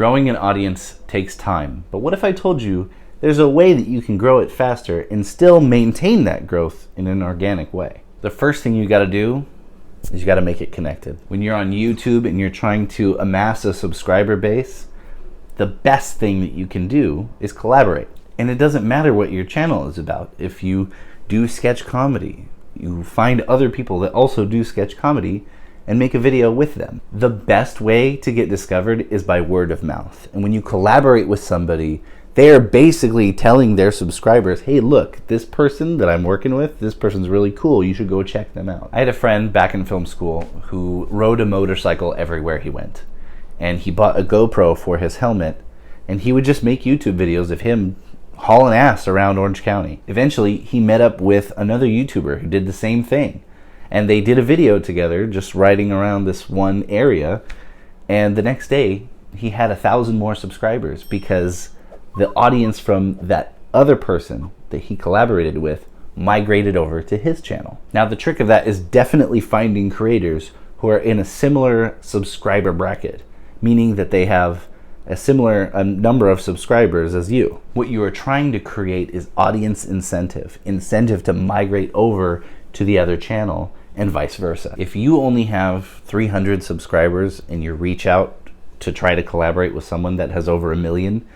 Growing an audience takes time, but what if I told you there's a way that you can grow it faster and still maintain that growth in an organic way? The first thing you gotta do is you gotta make it connected. When you're on YouTube and you're trying to amass a subscriber base, the best thing that you can do is collaborate. And it doesn't matter what your channel is about. If you do sketch comedy, you find other people that also do sketch comedy and make a video with them. The best way to get discovered is by word of mouth. And when you collaborate with somebody, they are basically telling their subscribers, hey, look, this person that I'm working with, this person's really cool. You should go check them out. I had a friend back in film school who rode a motorcycle everywhere he went. And he bought a GoPro for his helmet. And he would just make YouTube videos of him hauling ass around Orange County. Eventually, he met up with another YouTuber who did the same thing. And they did a video together, just riding around this one area. And the next day, he had 1,000 more subscribers because the audience from that other person that he collaborated with migrated over to his channel. Now, the trick of that is definitely finding creators who are in a similar subscriber bracket, meaning that they have a similar number of subscribers as you. What you are trying to create is audience incentive to migrate over to the other channel and vice versa. If you only have 300 subscribers and you reach out to try to collaborate with someone that has over 1 million,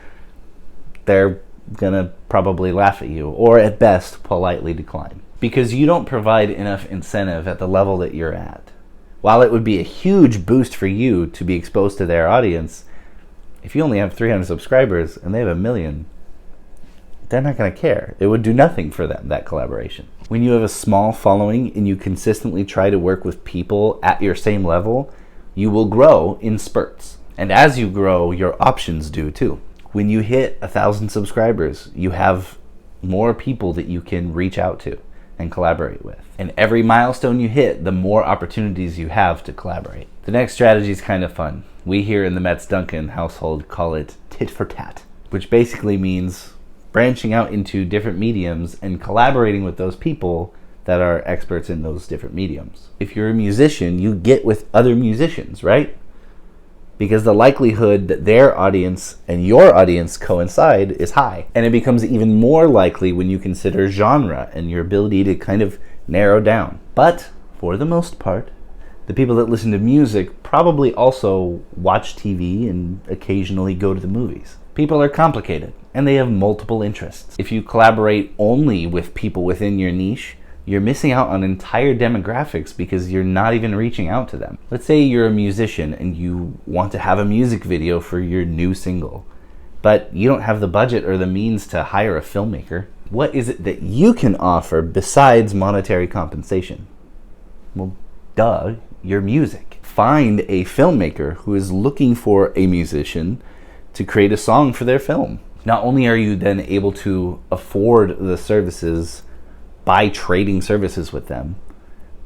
they're gonna probably laugh at you, or at best politely decline, because you don't provide enough incentive at the level that you're at. While it would be a huge boost for you to be exposed to their audience, if you only have 300 subscribers and they have 1 million, they're not going to care. It would do nothing for them, that collaboration. When you have a small following and you consistently try to work with people at your same level, you will grow in spurts. And as you grow, your options do too. When you hit 1,000 subscribers, you have more people that you can reach out to and collaborate with. And every milestone you hit, the more opportunities you have to collaborate. The next strategy is kind of fun. We here in the Metz Duncan household call it tit for tat, which basically means branching out into different mediums and collaborating with those people that are experts in those different mediums. If you're a musician, you get with other musicians, right? Because the likelihood that their audience and your audience coincide is high. And it becomes even more likely when you consider genre and your ability to kind of narrow down. But for the most part, the people that listen to music probably also watch TV and occasionally go to the movies. People are complicated and they have multiple interests. If you collaborate only with people within your niche, you're missing out on entire demographics because you're not even reaching out to them. Let's say you're a musician and you want to have a music video for your new single, but you don't have the budget or the means to hire a filmmaker. What is it that you can offer besides monetary compensation? Well, duh, your music. Find a filmmaker who is looking for a musician to create a song for their film. Not only are you then able to afford the services by trading services with them,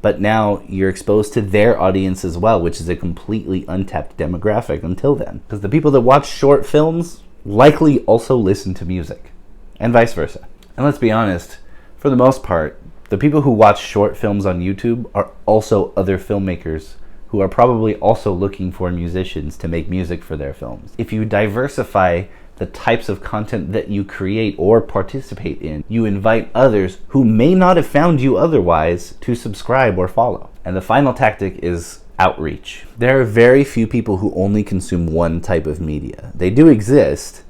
but now you're exposed to their audience as well, which is a completely untapped demographic until then. Because the people that watch short films likely also listen to music, and vice versa. And let's be honest, for the most part, the people who watch short films on YouTube are also other filmmakers who are probably also looking for musicians to make music for their films. If you diversify the types of content that you create or participate in, you invite others who may not have found you otherwise to subscribe or follow. And the final tactic is outreach. There are very few people who only consume one type of media. They do exist,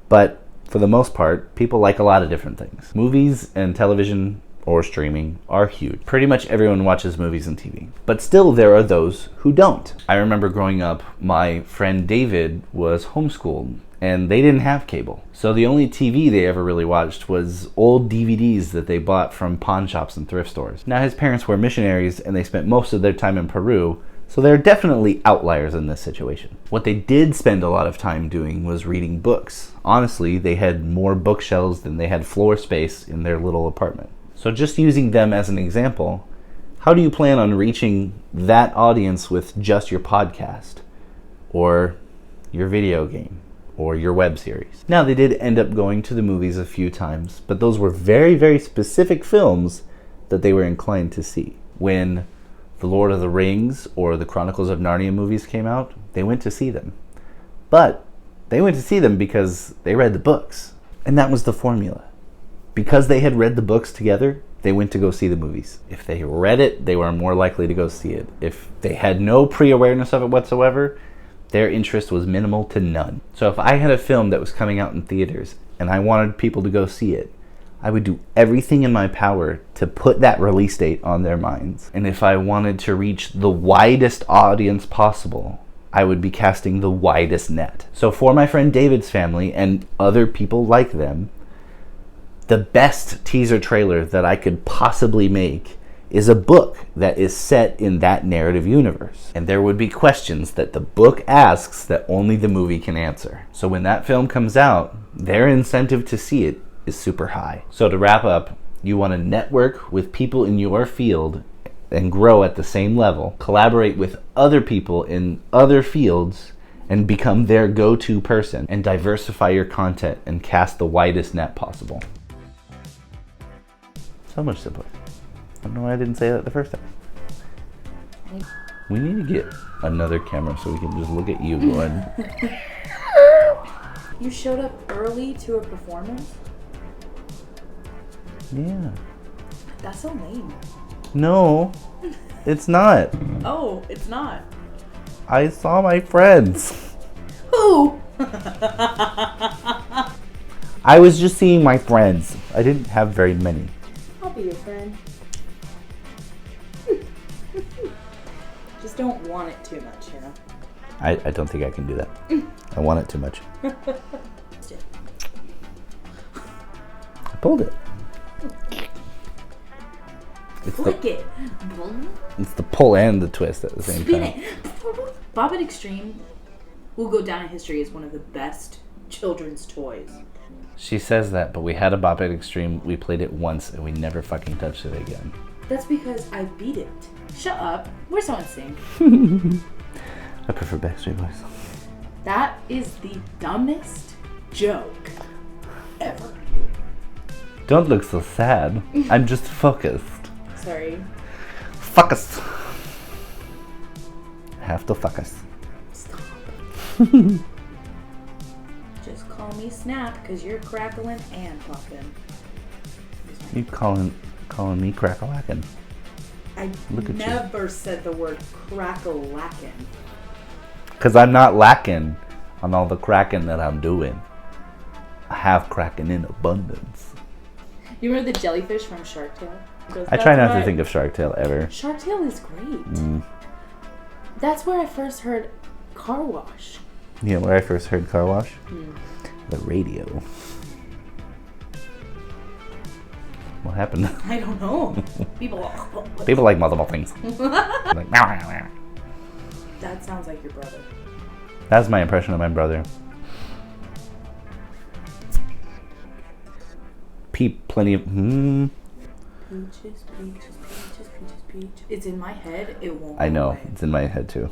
but for the most part, people like a lot of different things. Movies and television or streaming are huge. Pretty much everyone watches movies and TV, but still there are those who don't. I remember growing up, my friend David was homeschooled and they didn't have cable. So the only TV they ever really watched was old DVDs that they bought from pawn shops and thrift stores. Now his parents were missionaries and they spent most of their time in Peru, so they're definitely outliers in this situation. What they did spend a lot of time doing was reading books. Honestly, they had more bookshelves than they had floor space in their little apartment. So just using them as an example, how do you plan on reaching that audience with just your podcast or your video game or your web series? Now, they did end up going to the movies a few times, but those were very, very specific films that they were inclined to see. When the Lord of the Rings or the Chronicles of Narnia movies came out, they went to see them. But They went to see them because they read the books. And that was the formula. Because they had read the books together, they went to go see the movies. If they read it, they were more likely to go see it. If they had no pre-awareness of it whatsoever, their interest was minimal to none. So if I had a film that was coming out in theaters and I wanted people to go see it, I would do everything in my power to put that release date on their minds. And if I wanted to reach the widest audience possible, I would be casting the widest net. So for my friend David's family and other people like them, the best teaser trailer that I could possibly make is a book that is set in that narrative universe. And there would be questions that the book asks that only the movie can answer. So when that film comes out, their incentive to see it is super high. So to wrap up, you want to network with people in your field and grow at the same level, collaborate with other people in other fields and become their go-to person, and diversify your content and cast the widest net possible. So much simpler. I don't know why I didn't say that the first time. We need to get another camera so we can just look at you going. You showed up early to a performance? Yeah. That's so lame. No, it's not. Oh, it's not. I saw my friends. Who? I was just seeing my friends. I didn't have very many. I'll be your friend. Just don't want it too much, you know? I don't think I can do that. I want it too much. I pulled it. Flick it. It's the pull and the twist at the same Spin time. it. Bob at Extreme will go down in history as one of the best children's toys. She says that, but we had a Bop It Extreme. We played it once and we never fucking touched it again. That's because I beat it. Shut up. We're so in sync. I prefer Backstreet Boys. That is the dumbest joke ever. Don't look so sad. I'm just focused. Sorry. Focus. Have to focus. Stop. Just call me Snap, because you're crackling and popping. You calling me crack-a-lackin'. I Look at never said the word crack-a-lackin'. Because I'm not lacking on all the cracking that I'm doing. I have cracking in abundance. You remember the jellyfish from Shark Tale? Goes, I try not "That's to think of Shark Tale ever. Shark Tale is great. That's where I first heard car wash. Yeah, where I first heard car wash? The radio. What happened? I don't know. People like multiple things. Like, meow, meow, meow. That sounds like your brother. That's my impression of my brother. Plenty of... Peaches, peaches, peaches, peaches, peaches. It's in my head. It won't. I go know. away. It's in my head too.